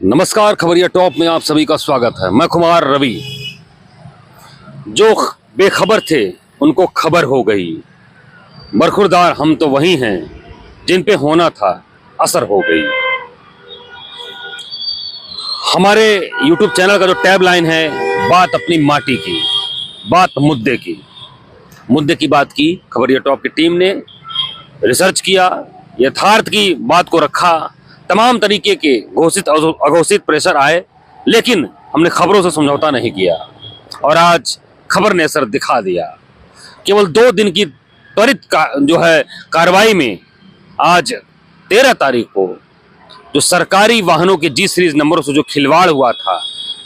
नमस्कार, खबरिया टॉप में आप सभी का स्वागत है। मैं कुमार रवि। जो बेखबर थे उनको खबर हो गई। बरखुरदार हम तो वही हैं जिन पे होना था असर हो गई। हमारे YouTube चैनल का जो टैब लाइन है, बात अपनी माटी की, बात मुद्दे की। मुद्दे की बात की खबरिया टॉप की टीम ने, रिसर्च किया, यथार्थ की बात को रखा। तमाम तरीके के घोषित अघोषित प्रेशर आए, लेकिन हमने खबरों से समझौता नहीं किया और आज खबर ने असर दिखा दिया। केवल 2 दिन की त्वरित कार्रवाई में आज 13 तारीख को जो सरकारी वाहनों के जी सीरीज नंबरों से जो खिलवाड़ हुआ था,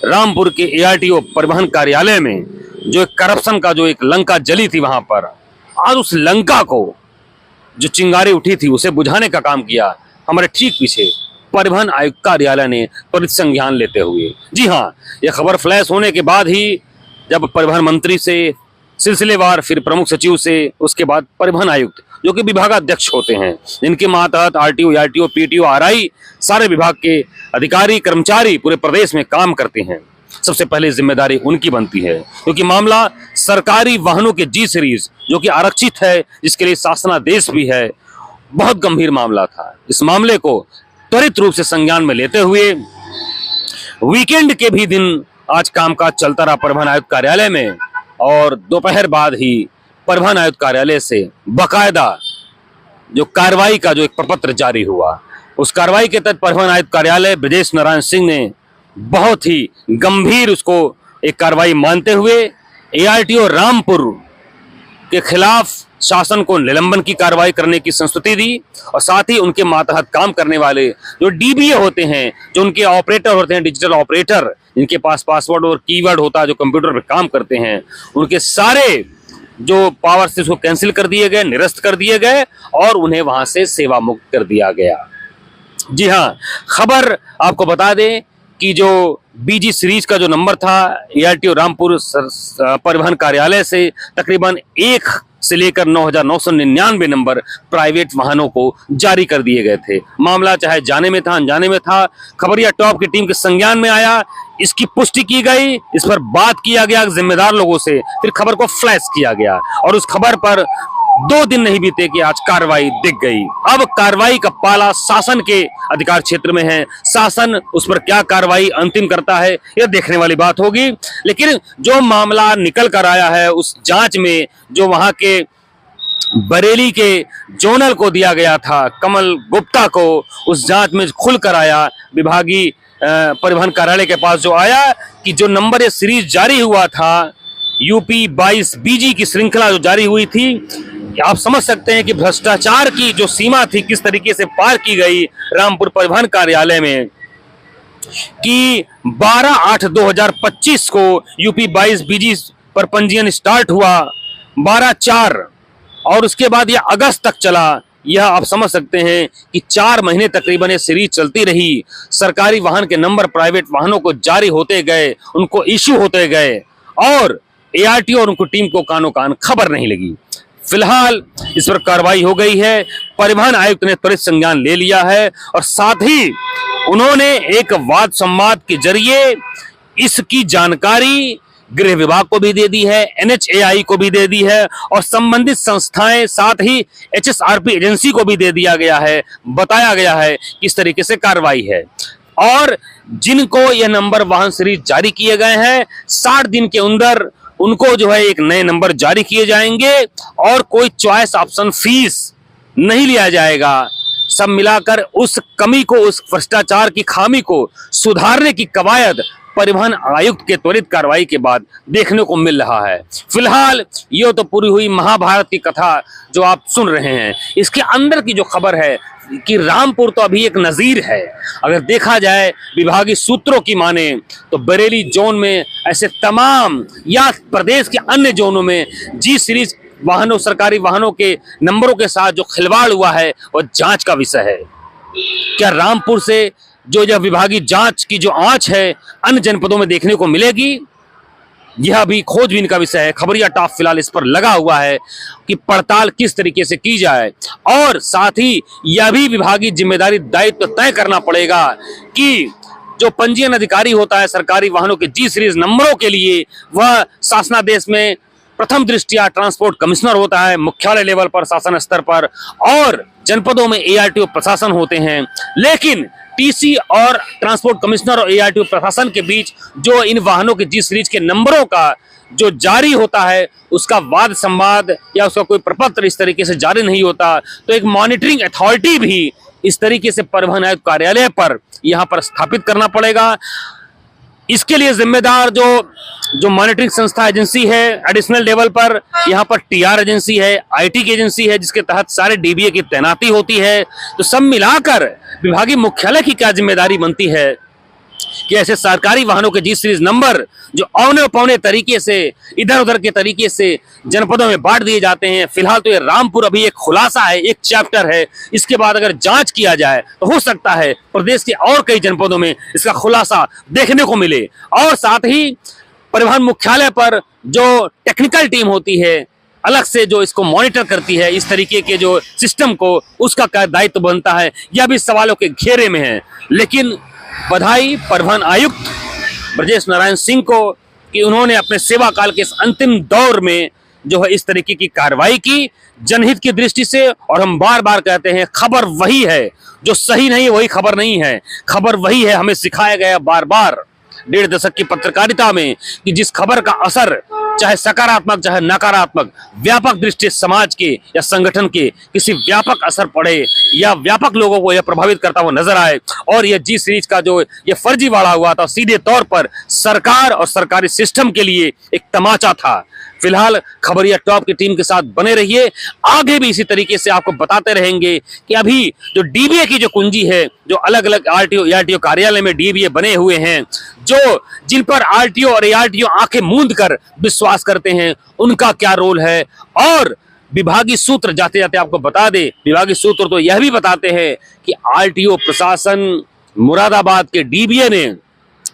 रामपुर के ARTO परिवहन कार्यालय में जो एक करप्शन का जो एक लंका जली थी, वहां पर आज उस लंका को जो चिंगारी उठी थी उसे बुझाने का काम किया हमारे ठीक पीछे परिवहन आयुक्त कार्यालय ने त्वरित संज्ञान लेते हुए। जी हाँ, यह खबर फ्लैश होने के बाद ही जब परिवहन मंत्री से सिलसिलेवार, फिर प्रमुख सचिव से, उसके बाद परिवहन आयुक्त जो कि विभागाध्यक्ष होते हैं, जिनके मातहत RTO, ARTO, PTO, RI सारे विभाग के अधिकारी कर्मचारी पूरे प्रदेश में काम करते हैं, सबसे पहले जिम्मेदारी उनकी बनती है, क्योंकि मामला सरकारी वाहनों के जी सीरीज जो कि आरक्षित है, जिसके लिए शासनादेश भी है, बहुत गंभीर मामला था। इस मामले को त्वरित रूप से संज्ञान में लेते हुए वीकेंड के भी दिन आज कामकाज चलता रहा परिवहन आयुक्त कार्यालय में, और दोपहर बाद ही परिवहन आयुक्त कार्यालय से बकायदा जो कार्रवाई का जो एक प्रपत्र जारी हुआ, उस कार्रवाई के तहत परिवहन आयुक्त कार्यालय ब्रजेश नारायण सिंह ने बहुत ही गंभीर उसको एक कार्रवाई मानते हुए ARTO रामपुर के खिलाफ शासन को निलंबन की कार्रवाई करने की संस्तुति दी, और साथ ही उनके मातहत काम करने वाले जो DBA होते हैं, जो उनके ऑपरेटर होते हैं, डिजिटल ऑपरेटर, जिनके पास पासवर्ड और कीवर्ड होता है, जो कंप्यूटर पर काम करते हैं, उनके सारे जो पावर से उसको कैंसिल कर दिए गए, निरस्त कर दिए गए और उन्हें वहां से सेवा मुक्त कर दिया गया। जी हाँ, खबर आपको बता दें कि जो BG सीरीज का जो नंबर था ARTO रामपुर परिवहन कार्यालय से तकरीबन 1 से लेकर 9,999 नंबर प्राइवेट वाहनों को जारी कर दिए गए थे। मामला चाहे जाने में था, अनजाने में था, खबरिया टॉप की टीम के संज्ञान में आया, इसकी पुष्टि की गई, इस पर बात किया गया जिम्मेदार लोगों से, फिर खबर को फ्लैश किया गया और उस खबर पर 2 दिन नहीं बीते कि आज कार्रवाई दिख गई। अब कार्रवाई का पाला शासन के अधिकार क्षेत्र में है। शासन उस पर क्या कार्रवाई अंतिम करता है, यह देखने वाली बात होगी। लेकिन जो मामला निकल कर आया है, उस जांच में जो वहां के बरेली के जोनल को दिया गया था, कमल गुप्ता को, उस जांच में खुल कर आया, विभागीय परिवहन कार्यालय के पास जो आया कि जो नंबर ये सीरीज जारी हुआ था, UP 22 BG की श्रृंखला जो जारी हुई थी, आप समझ सकते हैं कि भ्रष्टाचार की जो सीमा थी किस तरीके से पार की गई रामपुर परिवहन कार्यालय में, कि 12/8/2025 को UP 22 BG पर पंजीयन स्टार्ट हुआ, 12/4, और उसके बाद यह अगस्त तक चला। यह आप समझ सकते हैं कि 4 महीने तकरीबन ये सीरीज चलती रही। सरकारी वाहन के नंबर प्राइवेट वाहनों को जारी होते गए, उनको इश्यू होते गए, और ARTO और उनको टीम को कानो कान खबर नहीं लगी। फिलहाल इस पर कार्रवाई हो गई है, परिवहन आयुक्त ने त्वरित संज्ञान ले लिया है और साथ ही उन्होंने एक वाद संवाद के जरिए इसकी जानकारी गृह विभाग को भी दे दी है, NHAI को भी दे दी है और संबंधित संस्थाएं, साथ ही HSRP एजेंसी को भी दे दिया गया है। बताया गया है किस तरीके से कार्रवाई है, और जिनको यह नंबर वाहन सीरीज जारी किए गए हैं, 60 दिन के अंदर उनको जो है एक नए नंबर जारी किए जाएंगे और कोई चॉइस ऑप्शन फीस नहीं लिया जाएगा। सब मिलाकर उस कमी को, उस भ्रष्टाचार की खामी को सुधारने की कवायद परिवहन आयुक्त के त्वरित कार्रवाई के बाद देखने को मिल रहा है। फिलहाल ये तो पूरी हुई महाभारत की कथा जो आप सुन रहे हैं। इसके अंदर की जो खबर है कि रामपुर तो अभी एक नजीर है। अगर देखा जाए विभागीय सूत्रों की माने तो बरेली जोन में ऐसे तमाम या प्रदेश के अन्य जोनों में जी सीरीज वाहनों, सरकारी वाहनों के नंबरों के साथ जो खिलवाड़ हुआ है वह जांच का विषय है। क्या रामपुर से जो यह विभागीय जांच की जो आंच है अन्य जनपदों में देखने को मिलेगी? यह भी खोजबीन का विषय है। खबरिया टॉप फिलहाल इस पर लगा हुआ है कि पड़ताल किस तरीके से की जाए, और साथ ही यह भी विभागीय जिम्मेदारी दायित्व तय करना पड़ेगा कि जो पंजीयन अधिकारी होता है सरकारी वाहनों के जी सीरीज नंबरों के लिए, वह शासनादेश में प्रथम दृष्टिया ट्रांसपोर्ट कमिश्नर होता है मुख्यालय लेवल पर, शासन स्तर पर, और जनपदों में एआरटीओ प्रशासन होते हैं। लेकिन टीसी और ट्रांसपोर्ट कमिश्नर और एआरटीओ प्रशासन के बीच जो इन वाहनों के जी सीरीज के नंबरों का जो जारी होता है, उसका वाद संवाद या उसका कोई प्रपत्र इस तरीके से जारी नहीं होता। तो एक मॉनिटरिंग अथॉरिटी भी इस तरीके से परिवहन आयुक्त कार्यालय पर यहाँ पर स्थापित करना पड़ेगा। इसके लिए जिम्मेदार जो मॉनिटरिंग संस्था एजेंसी है एडिशनल लेवल पर, यहाँ पर टीआर एजेंसी है, आईटी की एजेंसी है, जिसके तहत सारे डीबीए की तैनाती होती है। तो सब मिलाकर विभागीय मुख्यालय की क्या जिम्मेदारी बनती है कि ऐसे सरकारी वाहनों के जी सीरीज नंबर जो औने पौने तरीके से इधर उधर के तरीके से जनपदों में बांट दिए जाते हैं। फिलहाल तो ये रामपुर अभी एक खुलासा है, एक चैप्टर है। इसके बाद अगर जांच किया जाए तो हो सकता है प्रदेश के और कई जनपदों में इसका खुलासा देखने को मिले। और साथ ही परिवहन मुख्यालय पर जो टेक्निकल टीम होती है अलग से जो इसको मॉनिटर करती है इस तरीके के जो सिस्टम को, उसका क्या दायित्व बनता है, यह भी सवालों के घेरे में है। लेकिन बधाई परिवहन आयुक्त ब्रजेश नारायण सिंह को कि उन्होंने अपने सेवा काल के इस अंतिम दौर में जो है इस तरीके की कार्रवाई की जनहित की दृष्टि से। और हम बार बार कहते हैं, खबर वही है जो सही नहीं है, वही खबर नहीं है। खबर वही है, हमें सिखाया गया बार बार 1.5 दशक की पत्रकारिता में कि जिस खबर का असर चाहे सकारात्मक चाहे नकारात्मक व्यापक दृष्टि समाज के या संगठन के किसी व्यापक असर पड़े या व्यापक लोगों को यह प्रभावित करता हुआ नजर आए। और यह जी सीरीज का जो ये फर्जीवाड़ा हुआ था सीधे तौर पर सरकार और सरकारी सिस्टम के लिए एक तमाचा था। फिलहाल खबरिया टॉप की टीम के साथ बने रहिए, आगे भी इसी तरीके से आपको बताते रहेंगे कि अभी जो डीबीए की जो कुंजी है, जो अलग अलग आरटीओ एआरटीओ कार्यालय में डीबीए बने हुए हैं, जो जिन पर आरटीओ और एआरटीओ आंखें मूंद कर विश्वास करते हैं, उनका क्या रोल है। और विभागीय सूत्र जाते जाते आपको बता दे, विभागीय सूत्र तो यह भी बताते हैं कि आरटीओ प्रशासन मुरादाबाद के डीबीए ने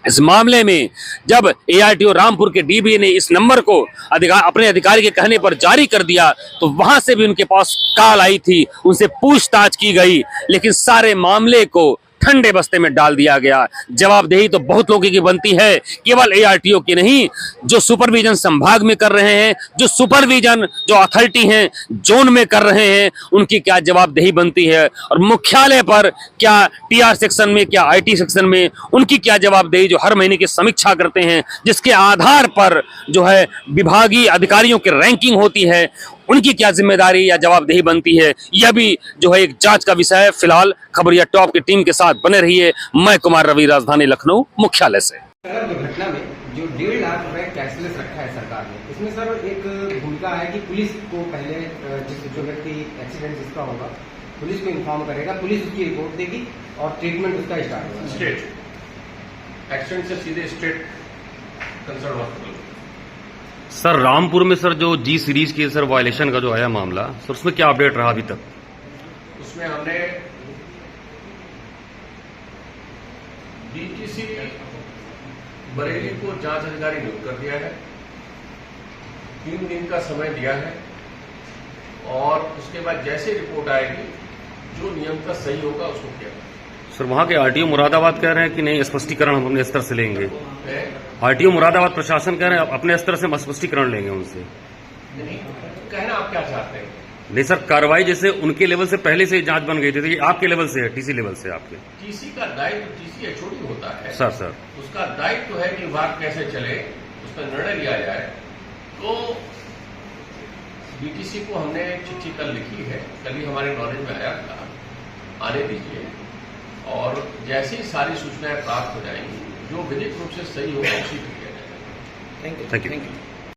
इस मामले में जब एआरटीओ रामपुर के डीबीए ने इस नंबर को अपने अधिकारी के कहने पर जारी कर दिया तो वहां से भी उनके पास कॉल आई थी, उनसे पूछताछ की गई, लेकिन सारे मामले को ठंडे बस्ते में डाल दिया गया। जवाबदेही तो बहुत लोगों की बनती है, केवल एआरटीओ की नहीं, जो सुपरविजन संभाग में कर रहे हैं, जो सुपरविजन जो अथॉरिटी हैं जोन में कर रहे हैं, उनकी क्या जवाबदेही बनती है। और मुख्यालय पर क्या टीआर सेक्शन में, क्या आईटी सेक्शन में, उनकी क्या जवाबदेही जो हर महीने की समीक्षा करते हैं, जिसके आधार पर जो है विभागीय अधिकारियों की रैंकिंग होती है, उनकी क्या जिम्मेदारी या जवाबदेही बनती है, यह भी जो है एक जांच का विषय है। फिलहाल खबरिया टॉप की टीम के साथ बने रहिए। मैं कुमार रवि, राजधानी लखनऊ मुख्यालय से। दुर्घटना में जो 1.5 लाख रुपए कैशलेस रखा है सरकार ने, इसमें सर एक भूमिका है कि पुलिस को पहले जो व्यक्ति एक्सीडेंट जिसका होगा पुलिस को इन्फॉर्म करेगा, पुलिस उसकी रिपोर्ट देगी और ट्रीटमेंट उसका स्टार्ट होगा। स्टेट एक्शन से सीधे state concern hospital. Sir Rampur में सर जो जी सीरीज के सर वायलेशन का जो आया मामला, सर उसमें क्या अपडेट रहा अभी तक? उसमें हमने डीटीसी बरेली को जांच अधिकारी नियुक्त कर दिया है, 3 दिन का समय दिया है और उसके बाद जैसे रिपोर्ट आएगी जो नियम का सही होगा उसको किया। सर वहां के आरटीओ मुरादाबाद कह रहे हैं कि नहीं, स्पष्टीकरण हम अपने स्तर से लेंगे। आरटीओ मुरादाबाद प्रशासन कह रहे हैं अपने स्तर से स्पष्टीकरण लेंगे उनसे। नहीं कहना आप क्या चाहते हैं? नहीं सर, कार्रवाई जैसे उनके लेवल से पहले से जांच बन गई थी, आपके लेवल से है, टीसी लेवल से आपके। टीसी का दायित्व टीसी एचओडी होता है सर उसका दायित्व है कि विभाग कैसे चले, उसका निर्णय लिया जाए। तो डीटीसी को हमने चिट्ठी कल लिखी है, कल ही हमारे नॉलेज में आया था, आने दीजिए और जैसी सारी सूचनाएं प्राप्त हो जाएंगी जो विधिक रूप से सही होगा उसी को किया जाएगा। Thank you.